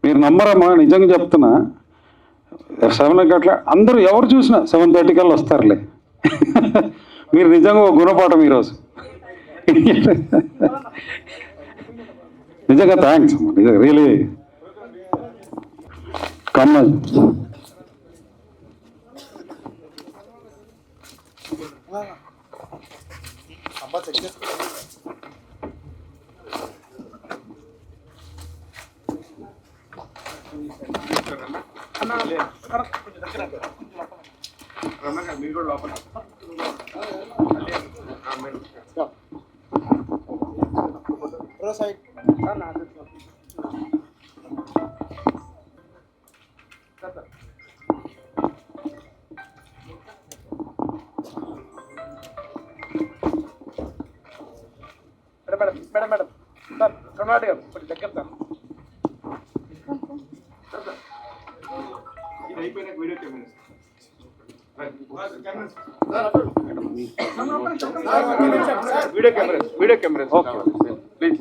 మీరు నమ్మరమ్మా, నిజంగా చెప్తున్నా. 7 అట్లా అందరూ ఎవరు చూసినా 7:30 కల్లా వస్తారులే. మీరు నిజంగా ఒక గుణపాఠం ఈరోజు. నిజంగా థ్యాంక్స్, రియలీ కమ్మ. మేడం సార్ కర్ణాటక కొంచెం దగ్గర సార్. ఇది అయిపోయినాక video camera video camera please.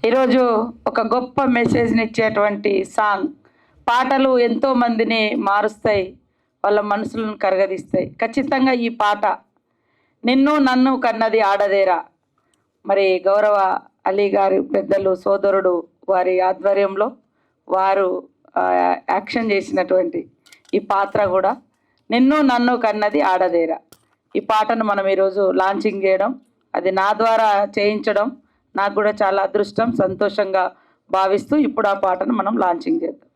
ఈరోజు ఒక గొప్ప మెసేజ్ని ఇచ్చేటువంటి సాంగ్. పాటలు ఎంతో మందిని మారుస్తాయి, వాళ్ళ మనసులను కరగదీస్తాయి. ఖచ్చితంగా ఈ పాట నిన్ను నన్ను కన్నది ఆడదేరా, మరి గౌరవ అలీ గారి పెద్దలు సోదరుడు వారి ఆధ్వర్యంలో వారు యాక్షన్ చేసినటువంటి ఈ పాత్ర కూడా నిన్ను నన్ను కన్నది ఆడదేరా. ఈ పాటను మనం ఈరోజు లాంచింగ్ చేయడం, అది నా ద్వారా చేయించడం నాకు కూడా చాలా అదృష్టం, సంతోషంగా భావిస్తూ ఇప్పుడు ఆ పాటను మనం లాంచింగ్ చేద్దాం.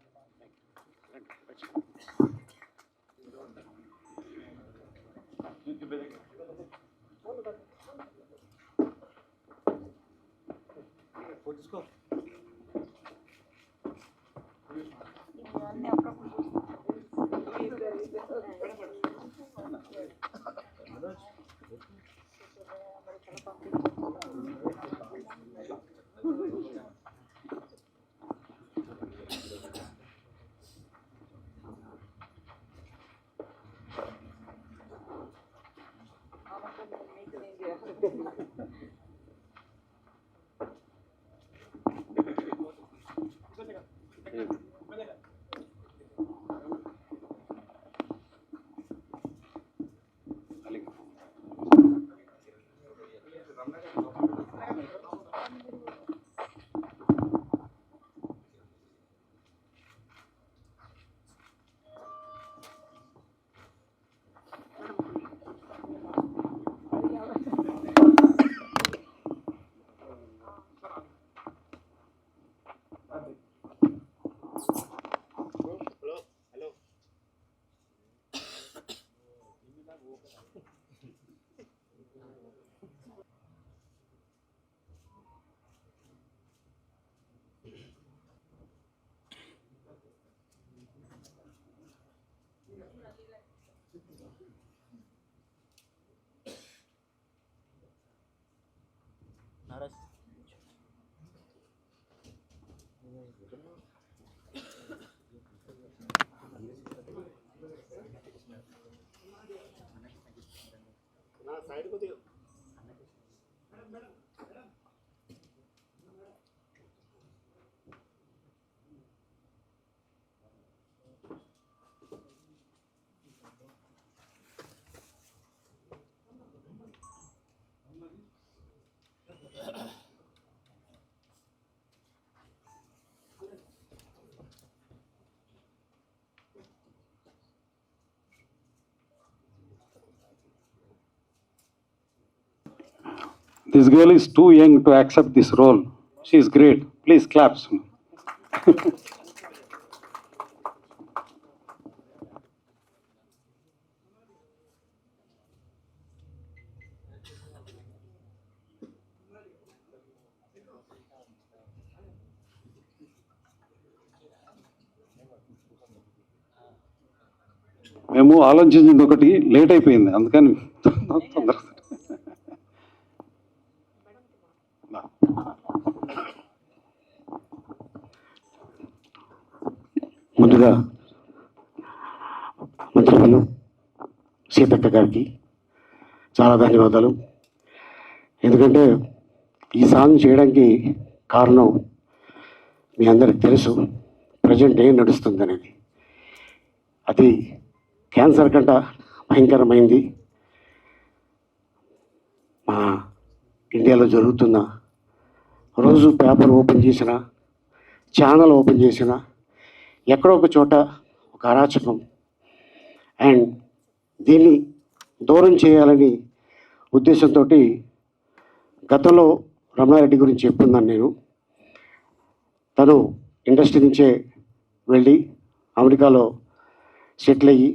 This girl is too young to accept this role. She is great. Please clap. మేము ఆలోచించింది ఒకటి, లేట్ అయిపోయింది, అందుకని తొందర. ముందుగా మంత్రులు సీతక్క గారికి చాలా ధన్యవాదాలు. ఎందుకంటే ఈ సాంగ్ చేయడానికి కారణం మీ అందరికి తెలుసు, ప్రజెంట్ ఏం నడుస్తుంది అనేది. అది క్యాన్సర్ కంట భయంకరమైంది. మా ఇండియాలో జరుగుతున్న రోజు పేపర్ ఓపెన్ చేసిన, ఛానల్ ఓపెన్ చేసిన, ఎక్కడో ఒక చోట ఒక అరాచకం. అండ్ దీన్ని దూరం చేయాలని ఉద్దేశంతో గతంలో రమణారెడ్డి గురించి చెప్తున్నాను నేను. తను ఇండస్ట్రీ నుంచే వెళ్ళి అమెరికాలో సెటిల్ అయ్యి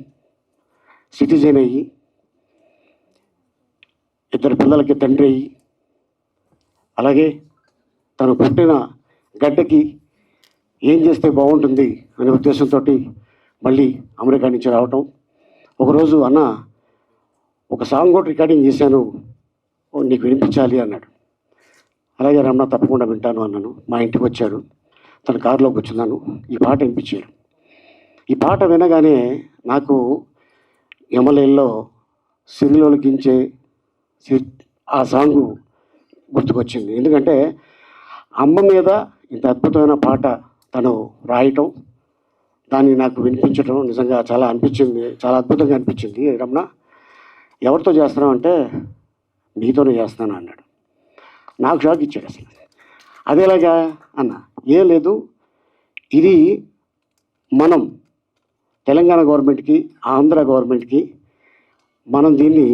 సిటిజన్ అయ్యి 2 పిల్లలకి తండ్రి అయ్యి, అలాగే తను పుట్టిన గడ్డకి ఏం చేస్తే బాగుంటుంది అనే ఉద్దేశంతో మళ్ళీ అమెరికా నుంచి రావటం. ఒకరోజు అన్న ఒక సాంగ్ కూడా రికార్డింగ్ చేశాను, నీకు వినిపించాలి అన్నాడు. అలాగే రమణ తప్పకుండా వింటాను అన్నాను. మా ఇంటికి వచ్చాడు, తన కారులోకి వచ్చినాను, ఈ పాట వినిపించాడు. ఈ పాట వినగానే నాకు ఎమ్మెల్యేలో సిరిలోకించే ఆ సాంగ్ గుర్తుకొచ్చింది. ఎందుకంటే అమ్మ మీద ఇంత అద్భుతమైన పాట తను రాయటం, దాన్ని నాకు వినిపించడం నిజంగా చాలా అనిపించింది, చాలా అద్భుతంగా అనిపించింది. రమణ ఎవరితో చేస్తున్నావు అంటే నీతోనే చేస్తాను అన్నాడు. నాకు షాక్ ఇచ్చాడు. అసలు అదేలాగా అన్న, ఏం లేదు, ఇది మనం తెలంగాణ గవర్నమెంట్కి, ఆంధ్ర గవర్నమెంట్కి మనం దీన్ని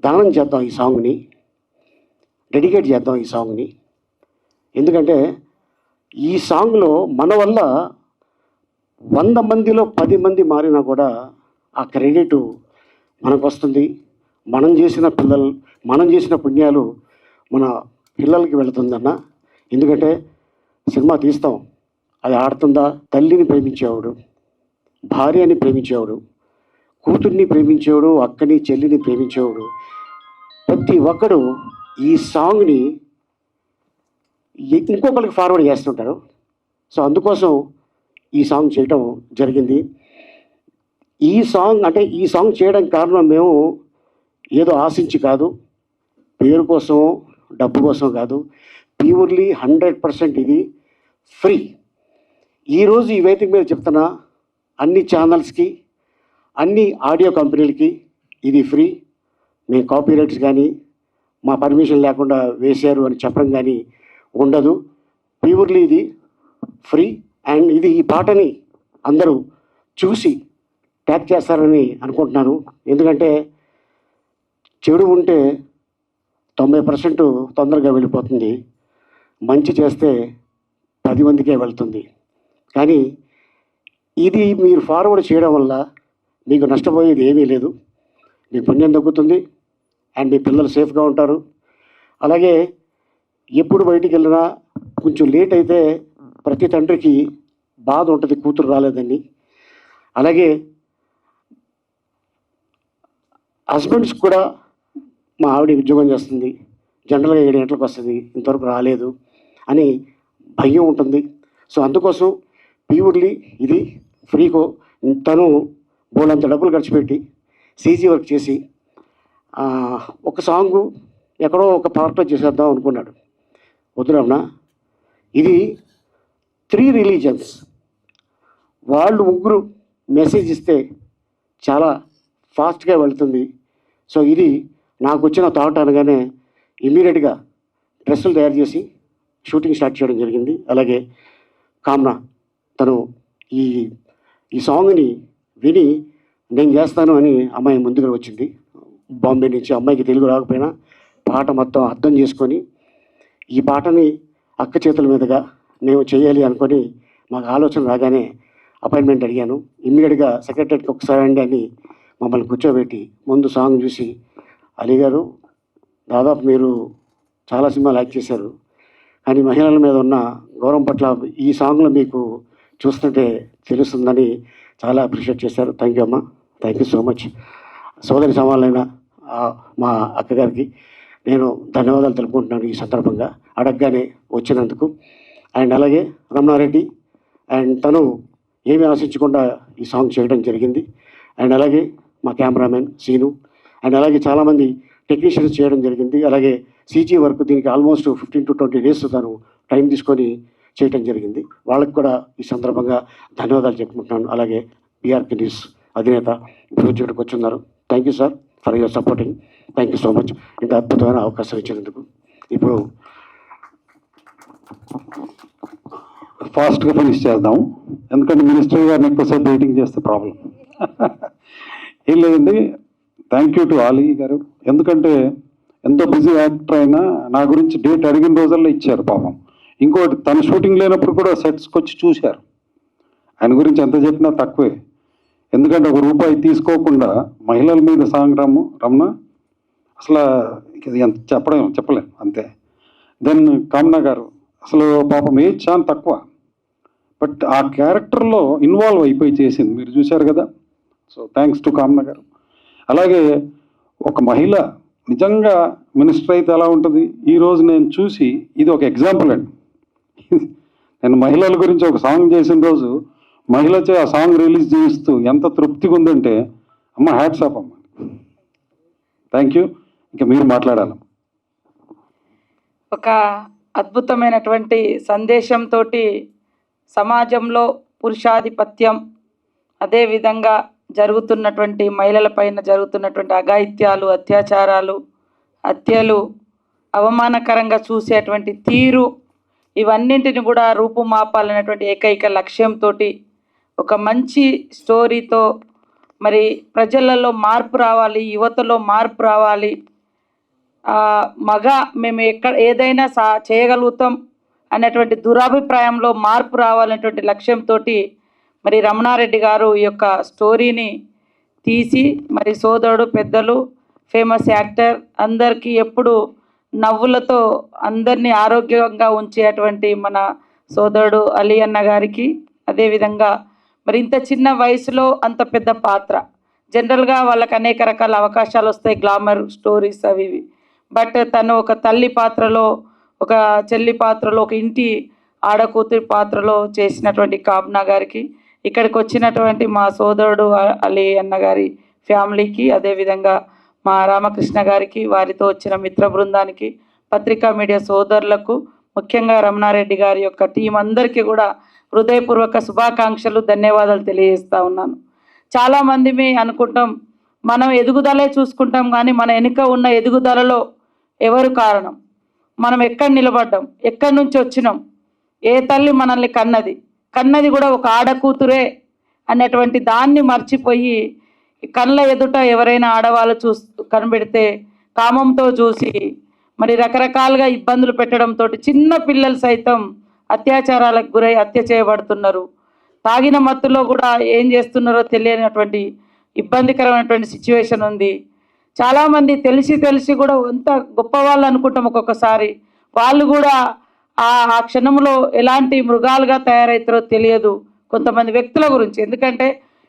దానం చేద్దాం, ఈ సాంగ్ని డెడికేట్ చేద్దాం ఈ సాంగ్ని. ఎందుకంటే ఈ సాంగ్లో మన వల్ల 100 మందిలో 10 మంది మారినా కూడా ఆ క్రెడిట్ మనకు వస్తుంది. మనం చేసిన పుణ్యాలు మన పిల్లలకి వెళుతుందన్న. ఎందుకంటే సినిమా తీస్తాం, అది ఆడుతుందా? తల్లిని ప్రేమించేవాడు, భార్యని ప్రేమించేవాడు, కూతుర్ని ప్రేమించేవాడు, అక్కని చెల్లిని ప్రేమించేవాడు, ప్రతి ఒక్కడు ఈ సాంగ్ని ఇంకొకరికి ఫార్వర్డ్ చేస్తుంటారు. సో అందుకోసం ఈ సాంగ్ చేయటం జరిగింది. ఈ సాంగ్ చేయడానికి కారణం మేము ఏదో ఆశించి కాదు, పేరు కోసం డబ్బు కోసం కాదు, ప్యూర్లీ 100% ఇది ఫ్రీ. ఈరోజు ఈ వేదిక మీద చెప్తున్నా, అన్ని ఛానల్స్కి, అన్ని ఆడియో కంపెనీలకి ఇది ఫ్రీ. మేము కాపీరైట్స్ కానీ మా పర్మిషన్ లేకుండా వేశారు అని చెప్పడం కానీ ఉండదు. ప్యూర్లీ ఇది ఫ్రీ. అండ్ ఈ పాటని అందరూ చూసి ట్యాగ్ చేస్తారని అనుకుంటున్నాను. ఎందుకంటే చెడు ఉంటే 90% తొందరగా వెళ్ళిపోతుంది, మంచి చేస్తే 10 మందికే వెళ్తుంది. కానీ ఇది మీరు ఫార్వర్డ్ చేయడం వల్ల మీకు నష్టపోయేది ఏమీ లేదు, మీ పుణ్యం తగ్గుతుంది అండ్ మీ పిల్లలు సేఫ్గా ఉంటారు. అలాగే ఎప్పుడు బయటికి వెళ్ళినా కొంచెం లేట్ అయితే ప్రతి తండ్రికి బాధ ఉంటుంది, కూతురు రాలేదని. అలాగే హస్బెండ్స్ కూడా, మా ఆవిడ ఉద్యోగం చేస్తుంది, జనరల్గా 7 గంటలకు వస్తుంది, ఇంతవరకు రాలేదు అని భయం ఉంటుంది. సో అందుకోసం ప్యూర్లీ ఇది ఫ్రీకో. తను బోలంత డబ్బులు ఖర్చు పెట్టి సీజీ వర్క్ చేసి ఒక సాంగు ఎక్కడో ఒక పార్ట్లో చేసేద్దాం అనుకున్నాడు. వద్దురమణ, ఇది 3 రిలీజన్స్ వాళ్ళు 3 మెసేజ్ ఇస్తే చాలా ఫాస్ట్గా వెళ్తుంది. సో ఇది నాకు వచ్చిన థాట్ అనగానే ఇమ్మీడియట్గా డ్రెస్సులు తయారు చేసి షూటింగ్ స్టార్ట్ చేయడం జరిగింది. అలాగే కామ్నా తను ఈ సాంగ్ని విని నేను చేస్తాను అని అమ్మాయి ముందుగా వచ్చింది బాంబే నుంచి. అమ్మాయికి తెలుగు రాకపోయినా పాట మొత్తం అర్థం చేసుకొని ఈ పాటని అక్క చేతుల మీదుగా మేము చేయాలి అనుకొని మాకు ఆలోచన రాగానే అపాయింట్మెంట్ అడిగాను. ఇమ్మీడియట్గా సెక్రటరీకి ఒకసారి అండి అని మమ్మల్ని కూర్చోబెట్టి ముందు సాంగ్ చూసి, అలీ గారు దాదాపు మీరు చాలా సినిమాలు యాక్ట్ చేశారు, కానీ మహిళల మీద ఉన్న గౌరవం పట్ల ఈ సాంగ్లో మీకు చూస్తుంటే తెలుస్తుందని చాలా అప్రిషియేట్ చేశారు. థ్యాంక్ యూ అమ్మ, థ్యాంక్ యూ సో మచ్. సోదరి సమానమైన మా అక్కగారికి నేను ధన్యవాదాలు తెలుపుకుంటున్నాను ఈ సందర్భంగా, అడగగానే వచ్చినందుకు. అండ్ అలాగే రమణారెడ్డి అండ్ తను ఏమీ ఆశించకుండా ఈ సాంగ్ చేయడం జరిగింది. అండ్ అలాగే మా కెమెరామెన్ సీను అండ్ అలాగే చాలామంది టెక్నీషియన్స్ చేయడం జరిగింది. అలాగే సీజీ వర్క్ దీనికి ఆల్మోస్ట్ 15 to 20 days తను టైం తీసుకొని చేయడం జరిగింది. వాళ్ళకి కూడా ఈ సందర్భంగా ధన్యవాదాలు చెప్పుకుంటున్నాను. అలాగే పిఆర్కే న్యూస్ అధినేత ఈరోజు ఇక్కడికి వచ్చున్నారు. Thank you sir for your supporting. Thank you so much ఇంత అద్భుతమైన అవకాశం ఇచ్చినందుకు. ఇప్పుడు ఫాస్ట్గా ఫినిష్ చేద్దాం, ఎందుకంటే మినిస్టర్ గారిని ఎక్కువసేపు వెయిటింగ్ చేస్తే ప్రాబ్లం. ఏం లేదండి, థ్యాంక్ యూ టు ఆలీ గారు. ఎందుకంటే ఎంతో బిజీ యాక్టర్ అయినా నా గురించి డేట్ అడిగిన రోజుల్లో ఇచ్చారు పాపం. ఇంకోటి తన షూటింగ్ లేనప్పుడు కూడా సెట్స్కి వచ్చి చూశారు. ఆయన గురించి ఎంత చెప్పినా తక్కువే, ఎందుకంటే ₹1 తీసుకోకుండా మహిళల మీద సాంగ్ రమణ అసలు ఇది ఎంత చెప్పలేం అంతే. దెన్ కామనా గారు అసలు పాపం ఏజ్ చాలా తక్కువ, బట్ ఆ క్యారెక్టర్లో ఇన్వాల్వ్ అయిపోయి చేసింది, మీరు చూశారు కదా. సో థ్యాంక్స్ టు కామనా గారు. అలాగే ఒక మహిళ నిజంగా మినిస్టర్ అయితే ఎలా ఉంటుంది, ఈరోజు నేను చూసి ఇది ఒక ఎగ్జాంపుల్ అండి. నేను మహిళల గురించి ఒక సాంగ్ చేసిన రోజు మహిళచే ఆ సాంగ్ రిలీజ్ చేయిస్తూ ఎంత తృప్తిగా ఉందంటే అమ్మ హ్యాట్స్ ఆఫ్ అమ్మ. Thank you. ఇంకా మీరు మాట్లాడాలి. ఒక అద్భుతమైనటువంటి సందేశంతో సమాజంలో పురుషాధిపత్యం, అదేవిధంగా జరుగుతున్నటువంటి మహిళలపైన జరుగుతున్నటువంటి అఘాయిత్యాలు, అత్యాచారాలు, హత్యలు, అవమానకరంగా చూసేటువంటి తీరు, ఇవన్నింటిని కూడా రూపుమాపాలనేటువంటి ఏకైక లక్ష్యంతో ఒక మంచి స్టోరీతో మరి ప్రజలలో మార్పు రావాలి, యువతలో మార్పు రావాలి, మేము ఏదైనా చేయగలుగుతాం అనేటువంటి దురాభిప్రాయంలో మార్పు రావాలనేటువంటి లక్ష్యంతో మరి రమణారెడ్డి గారు ఈ యొక్క స్టోరీని తీసి మరి సోదరుడు పెద్దలు ఫేమస్ యాక్టర్ అందరికీ ఎప్పుడు నవ్వులతో అందరినీ ఆరోగ్యంగా ఉంచేటువంటి మన సోదరుడు అలీ అన్న గారికి, అదేవిధంగా మరి ఇంత చిన్న వయసులో అంత పెద్ద పాత్ర, జనరల్గా వాళ్ళకి అనేక రకాల అవకాశాలు వస్తాయి, గ్లామర్ స్టోరీస్ అవి ఇవి, బట్ తను ఒక తల్లి పాత్రలో, ఒక చెల్లి పాత్రలో, ఒక ఇంటి ఆడకూతురి పాత్రలో చేసినటువంటి కామనా గారికి, ఇక్కడికి వచ్చినటువంటి మా సోదరుడు అలీ అన్న గారి ఫ్యామిలీకి, అదేవిధంగా మా రామకృష్ణ గారికి, వారితో వచ్చిన మిత్ర బృందానికి, పత్రికా మీడియా సోదరులకు, ముఖ్యంగా రమణారెడ్డి గారి యొక్క టీం అందరికీ కూడా హృదయపూర్వక శుభాకాంక్షలు, ధన్యవాదాలు తెలియజేస్తూ ఉన్నాను. చాలామంది అనుకుంటాం మనం ఎదుగుదలే చూసుకుంటాం, కానీ మన వెనుక ఉన్న ఎదుగుదలలో ఎవరు కారణం, మనం ఎక్కడ నిలబడ్డాం, ఎక్కడి నుంచి వచ్చినాం, ఏ తల్లి మనల్ని కన్నది కూడా ఒక ఆడకూతురే అనేటువంటి దాన్ని మర్చిపోయి కళ్ళ ఎదుట ఎవరైనా ఆడవాళ్ళు కనబెడితే కామంతో చూసి మరి రకరకాలుగా ఇబ్బందులు పెట్టడంతో చిన్న పిల్లలు సైతం అత్యాచారాలకు గురై హత్య చేయబడుతున్నారు. తాగిన మత్తులో కూడా ఏం చేస్తున్నారో తెలియనటువంటి ఇబ్బందికరమైనటువంటి సిచ్యువేషన్ ఉంది. చాలామంది తెలిసి కూడా ఎంత గొప్పవాళ్ళు అనుకుంటాం, ఒక్కొక్కసారి వాళ్ళు కూడా ఆ క్షణంలో ఎలాంటి మృగాలుగా తయారవుతారో తెలియదు కొంతమంది వ్యక్తుల గురించి. ఎందుకంటే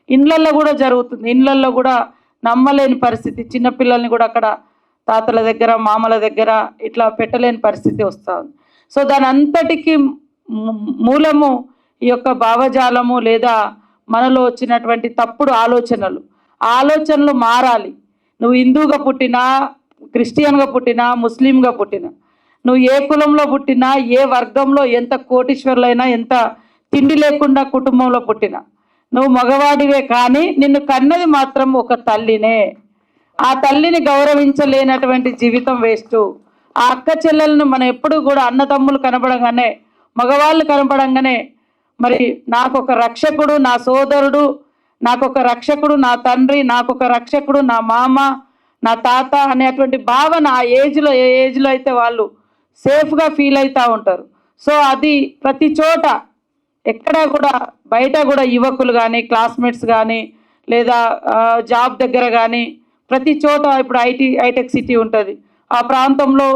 ఇండ్లల్లో కూడా జరుగుతుంది, ఇండ్లల్లో కూడా నమ్మలేని పరిస్థితి, చిన్నపిల్లల్ని కూడా అక్కడ తాతల దగ్గర మామల దగ్గర ఇట్లా పెట్టలేని పరిస్థితి వస్తూ ఉంది. సో దాని అంతటికి మూలము ఈ యొక్క భావజాలము లేదా మనలో వచ్చినటువంటి తప్పుడు ఆలోచనలు మారాలి. నువ్వు హిందూగా పుట్టినా, క్రిస్టియన్గా పుట్టినా, ముస్లింగా పుట్టినా, నువ్వు ఏ కులంలో పుట్టినా, ఏ వర్గంలో, ఎంత కోటీశ్వరులైనా, ఎంత తిండి లేకుండా కుటుంబంలో పుట్టినా నువ్వు మగవాడివే, కానీ నిన్ను కన్నది మాత్రం ఒక తల్లినే. ఆ తల్లిని గౌరవించలేనటువంటి జీవితం వేస్ట్. ఆ అక్క చెల్లెలను మనం ఎప్పుడు కూడా అన్నదమ్ములు కనపడంగానే, మగవాళ్ళు కనపడంగానే మరి నాకొక రక్షకుడు నా సోదరుడు, నాకొక రక్షకుడు నా తండ్రి, నాకొక రక్షకుడు నా మామ, నా తాత అనేటువంటి భావన ఆ ఏజ్లో, ఏ ఏజ్లో అయితే వాళ్ళు సేఫ్గా ఫీల్ అవుతూ ఉంటారు. సో అది ప్రతి చోట ఎక్కడ కూడా బయట కూడా యువకులు కానీ, క్లాస్మేట్స్ కానీ, లేదా జాబ్ దగ్గర కానీ ప్రతి చోట ఇప్పుడు హైటెక్ సిటీ ఉంటుంది, ఆ ప్రాంతంలో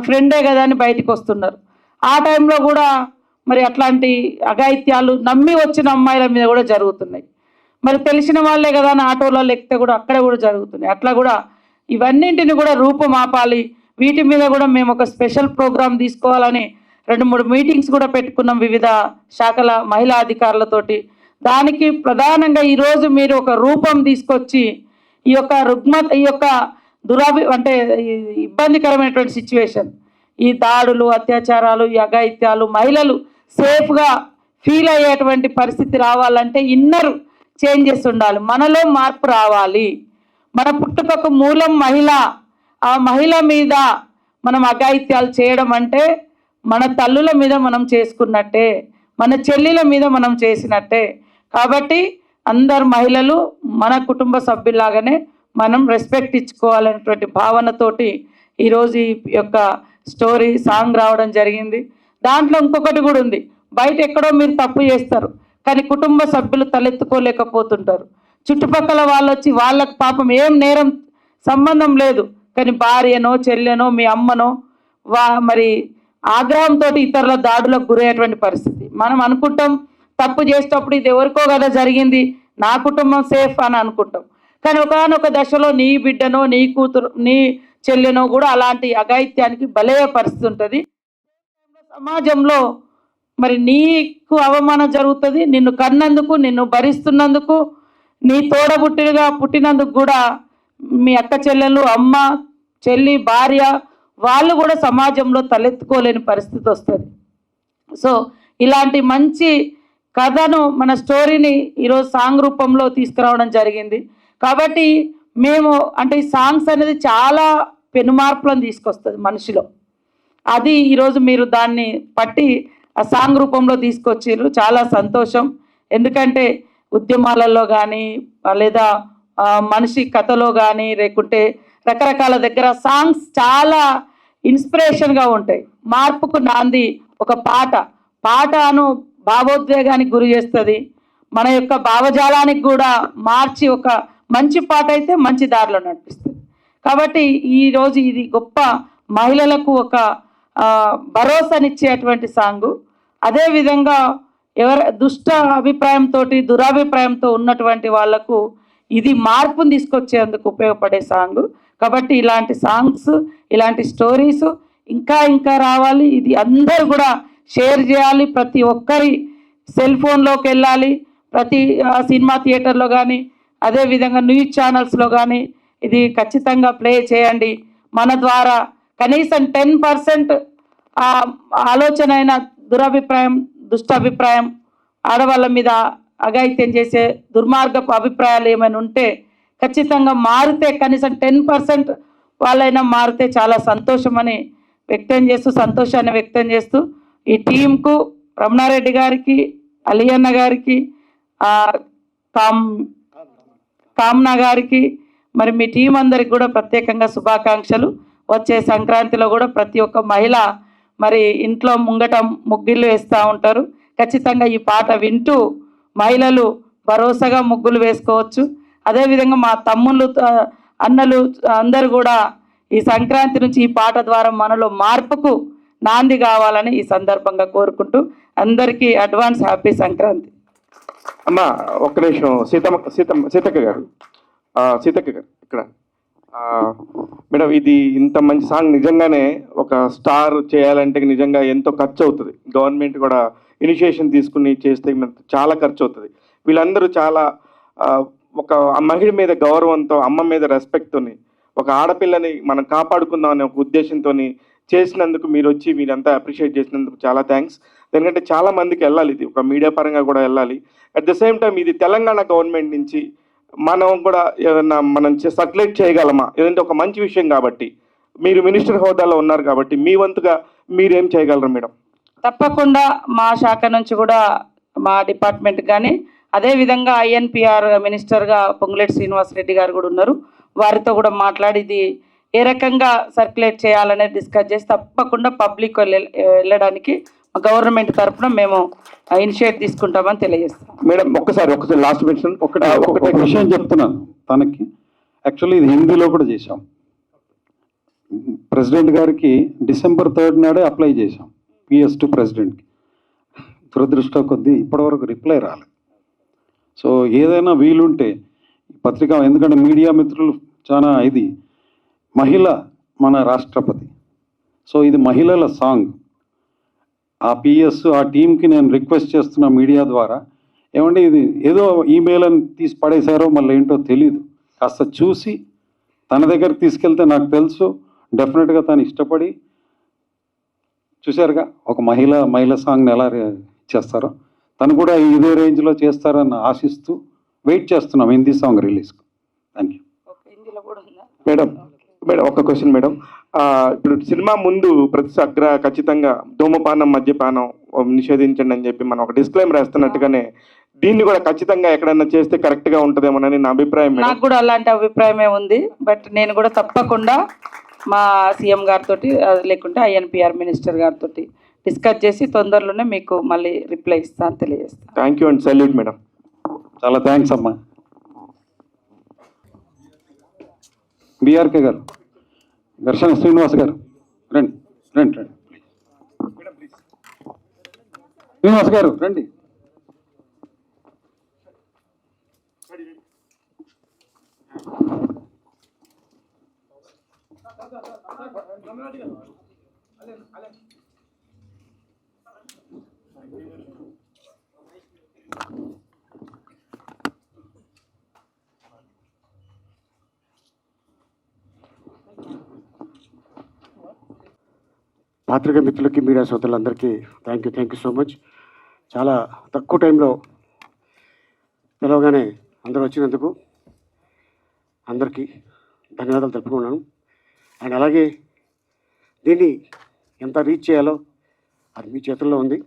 ఫ్రెండే కదా అని బయటికి వస్తున్నారు. ఆ టైంలో కూడా మరి అట్లాంటి అఘాయిత్యాలు నమ్మి వచ్చిన అమ్మాయిల మీద కూడా జరుగుతున్నాయి. మరి తెలిసిన వాళ్ళే కదా అని ఆటోలలో ఎక్కితే కూడా అక్కడ కూడా జరుగుతున్నాయి. అట్లా కూడా ఇవన్నింటిని కూడా రూపుమాపాలి. వీటి మీద కూడా మేము ఒక స్పెషల్ ప్రోగ్రాం తీసుకోవాలని 2-3 మీటింగ్స్ కూడా పెట్టుకున్నాం వివిధ శాఖల మహిళా అధికారులతోటి. దానికి ప్రధానంగా ఈరోజు మీరు ఒక రూపం తీసుకొచ్చి ఈ యొక్క ఈ యొక్క అంటే ఇబ్బందికరమైనటువంటి సిచ్యువేషన్, ఈ దాడులు, అత్యాచారాలు, ఈ అఘాయిత్యాలు, మహిళలు సేఫ్గా ఫీల్ అయ్యేటువంటి పరిస్థితి రావాలంటే ఇన్నర్ చేంజెస్ ఉండాలి, మనలో మార్పు రావాలి. మన పుట్టుకకు మూలం మహిళ. ఆ మహిళ మీద మనం అఘాయిత్యాలు చేయడం అంటే మన తల్లుల మీద మనం చేసుకున్నట్టే, మన చెల్లిల మీద మనం చేసినట్టే. కాబట్టి అందరు మహిళలు మన కుటుంబ సభ్యులాగానే మనం రెస్పెక్ట్ ఇచ్చుకోవాలనేటువంటి భావనతోటి ఈరోజు ఈ యొక్క స్టోరీ సాంగ్ రావడం జరిగింది. దాంట్లో ఇంకొకటి కూడా ఉంది, బయట ఎక్కడో మీరు తప్పు చేస్తారు కానీ కుటుంబ సభ్యులు తలెత్తుకోలేకపోతుంటారు. చుట్టుపక్కల వాళ్ళు వచ్చి వాళ్ళకు పాపం ఏం నేరం సంబంధం లేదు కానీ భార్యనో చెల్లెనో మీ అమ్మనో మరి ఆగ్రహంతో ఇతరుల దాడులకు గురయ్యేటువంటి పరిస్థితి. మనం అనుకుంటాం తప్పు చేసేటప్పుడు ఇది ఎవరికో కదా జరిగింది, నా కుటుంబం సేఫ్ అని అనుకుంటాం. కానీ ఒకనొక దశలో నీ బిడ్డనో నీ కూతురు నీ చెల్లెనో కూడా అలాంటి అఘాయిత్యానికి బలయ్యే పరిస్థితి ఉంటుంది. సమాజంలో మరి నీకు అవమానం జరుగుతుంది, నిన్ను కన్నందుకు, నిన్ను భరిస్తున్నందుకు, నీ తోడబుట్టిగా పుట్టినందుకు కూడా మీ అక్క చెల్లెలు, అమ్మ, చెల్లి, భార్య వాళ్ళు కూడా సమాజంలో తలెత్తుకోలేని పరిస్థితి వస్తుంది. సో ఇలాంటి మంచి కథను మన స్టోరీని ఈరోజు సాంగ్ రూపంలో తీసుకురావడం జరిగింది. కాబట్టి మేము అంటే ఈ సాంగ్స్ అనేది చాలా పెనుమార్పులను తీసుకొస్తుంది మనిషిలో. అది ఈరోజు మీరు దాన్ని పట్టి ఆ సాంగ్ రూపంలో తీసుకొచ్చారు, చాలా సంతోషం. ఎందుకంటే ఉద్యమాలలో కానీ లేదా మనిషి కథలో కానీ లేకుంటే రకరకాల దగ్గర సాంగ్స్ చాలా ఇన్స్పిరేషన్గా ఉంటాయి. మార్పుకు నాంది ఒక పాటను భావోద్వేగానికి గురి చేస్తుంది, మన యొక్క భావజాలానికి కూడా మార్చి ఒక మంచి పాట అయితే మంచి దారిలో నడిపిస్తుంది. కాబట్టి ఈరోజు ఇది గొప్ప మహిళలకు ఒక భరోసానిచ్చేటువంటి సాంగు. అదేవిధంగా దుష్ట అభిప్రాయంతో దురాభిప్రాయంతో ఉన్నటువంటి వాళ్లకు ఇది మార్పును తీసుకొచ్చేందుకు ఉపయోగపడే సాంగ్. కాబట్టి ఇలాంటి సాంగ్స్, ఇలాంటి స్టోరీస్ ఇంకా రావాలి. ఇది అందరూ కూడా షేర్ చేయాలి, ప్రతి ఒక్కరి సెల్ ఫోన్లోకి వెళ్ళాలి, ప్రతి సినిమా థియేటర్లో కానీ అదేవిధంగా న్యూస్ ఛానల్స్లో కానీ ఇది ఖచ్చితంగా ప్లే చేయండి. మన ద్వారా కనీసం 10% ఆలోచన అయిన దురభిప్రాయం, దుష్టాభిప్రాయం, ఆడవాళ్ళ మీద అఘాయిత్యం చేసే దుర్మార్గపు అభిప్రాయాలు ఏమైనా ఉంటే ఖచ్చితంగా మారితే కనీసం 10% వాళ్ళైనా మారితే చాలా సంతోషాన్ని వ్యక్తం చేస్తూ ఈ టీంకు రమణారెడ్డి గారికి, అలియన్న గారికి, కామ్నా గారికి మరి మీ టీం అందరికి కూడా ప్రత్యేకంగా శుభాకాంక్షలు. వచ్చే సంక్రాంతిలో కూడా ప్రతి ఒక్క మహిళ మరి ఇంట్లో ముంగట ముగ్గులు వేస్తూ ఉంటారు. ఖచ్చితంగా ఈ పాట వింటూ మహిళలు భరోసాగా ముగ్గులు వేసుకోవచ్చు. అదేవిధంగా మా తమ్ముళ్ళు, అన్నలు అందరూ కూడా ఈ సంక్రాంతి నుంచి ఈ పాట ద్వారా మనలో మార్పుకు నాంది కావాలని ఈ సందర్భంగా కోరుకుంటూ అందరికీ అడ్వాన్స్ హ్యాపీ సంక్రాంతి. అమ్మా ఒక్క నిమిషం, సీతక్క గారు ఇక్కడ మేడం, ఇది ఇంత మంచి సాంగ్ నిజంగానే ఒక స్టార్ చేయాలంటే నిజంగా ఎంతో ఖర్చు అవుతుంది. గవర్నమెంట్ కూడా ఇనిషియేషన్ తీసుకుని చేస్తే చాలా ఖర్చు అవుతుంది. వీళ్ళందరూ చాలా ఒక మహిళ మీద గౌరవంతో, అమ్మ మీద రెస్పెక్ట్తోని, ఒక ఆడపిల్లని మనం కాపాడుకుందాం అనే ఒక ఉద్దేశంతో చేసినందుకు మీరు వచ్చి వీళ్ళంతా అప్రిషియేట్ చేసినందుకు చాలా థ్యాంక్స్. ఎందుకంటే చాలా మందికి వెళ్ళాలి, ఇది ఒక మీడియా పరంగా కూడా వెళ్ళాలి. అట్ ద సేమ్ టైం ఇది తెలంగాణ గవర్నమెంట్ నుంచి మనం కూడా ఏదన్నా మనం సర్క్యులేట్ చేయగలమా, ఏదంటే ఒక మంచి విషయం కాబట్టి, మీరు మినిస్టర్ హోదాలో ఉన్నారు కాబట్టి మీ వంతుగా మీరేం చేయగలరు మేడం? తప్పకుండా మా శాఖ నుంచి కూడా మా డిపార్ట్మెంట్ కానీ అదేవిధంగా INPR మినిస్టర్గా పొంగులేటి శ్రీనివాసరెడ్డి గారు కూడా ఉన్నారు, వారితో కూడా మాట్లాడి ఇది ఏ రకంగా సర్క్యులేట్ చేయాలనేది డిస్కస్ చేసి తప్పకుండా పబ్లిక్ వెళ్ళడానికి గవర్నమెంట్ తరఫున మేము ఇనిషియేట్ తీసుకుంటామని తెలియజేస్తాం. మేడం ఒక్కసారి లాస్ట్ మెన్షన్ ఒకటి విషయం చెప్తున్నాను తనకి. యాక్చువల్లీ ఇది హిందీలో కూడా చేశాం. ప్రెసిడెంట్ గారికి December 3rd నాడే అప్లై చేశాం PS2 ప్రెసిడెంట్కి. దురదృష్టం కొద్దీ ఇప్పటివరకు రిప్లై రాలేదు. సో ఏదైనా వీలుంటే పత్రిక, ఎందుకంటే మీడియా మిత్రులు చాలా ఇది మహిళ మన రాష్ట్రపతి, సో ఇది మహిళల సాంగ్. ఆ పిఎస్ ఆ టీంకి నేను రిక్వెస్ట్ చేస్తున్న మీడియా ద్వారా, ఏమంటే ఇది ఏదో ఈమెయిల్ అని తీసి పడేశారో మళ్ళీ ఏంటో తెలీదు, కాస్త చూసి తన దగ్గరికి తీసుకెళ్తే నాకు తెలుసు డెఫినెట్గా తను ఇష్టపడి, చూశారుగా ఒక మహిళ సాంగ్ని ఎలా చేస్తారో, తను కూడా ఇదే రేంజ్లో చేస్తారని ఆశిస్తూ వెయిట్ చేస్తున్నాం హిందీ సాంగ్ రిలీజ్కు. Thank you. హిందీలో కూడా ఉందా? మేడం మేడం ఒక క్వశ్చన్ మేడం. ఇప్పుడు సినిమా ముందు ప్రతి ఖచ్చితంగా ధూమపానం మద్యపానం నిషేధించండి అని చెప్పి మనం ఒక డిస్క్లైమర్ వేస్తున్నట్టుగానే దీన్ని కూడా ఖచ్చితంగా ఎక్కడన్నా చేస్తే కరెక్ట్గా ఉంటుందేమోనని నా అభిప్రాయం మేడం. నాకు కూడా అలాంటి అభిప్రాయమే ఉంది. బట్ నేను కూడా తప్పకుండా మా సీఎం గారితో లేకుంటే ఐఎన్పిఆర్ మినిస్టర్ గారితో డిస్కస్ చేసి తొందరలోనే మీకు మళ్ళీ రిప్లై ఇస్తాను, తెలియజేస్తాను. Thank you and salute madam. చాలా థ్యాంక్స్ అమ్మా. బీఆర్కే గారు, ఘర్షణ శ్రీనివాస్ గారు, రండి రండి రండి. శ్రీనివాస్ గారు రండి. పాత్రిక మిత్రులకి, మీడియా సోదరులందరికీ థ్యాంక్ యూ సో మచ్. చాలా తక్కువ టైంలో పిలవగానే అందరూ వచ్చినందుకు అందరికీ ధన్యవాదాలు తెలుపుకున్నాను. అండ్ అలాగే దీన్ని ఎంత రీచ్ చేయాలో అది మీ చేతుల్లో ఉంది.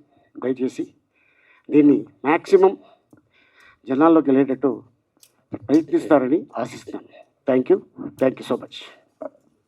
దయచేసి దీన్ని మ్యాక్సిమం జనాల్లోకి వెళ్ళేటట్టు ప్రయత్నిస్తారని ఆశిస్తున్నాను. Thank you so much.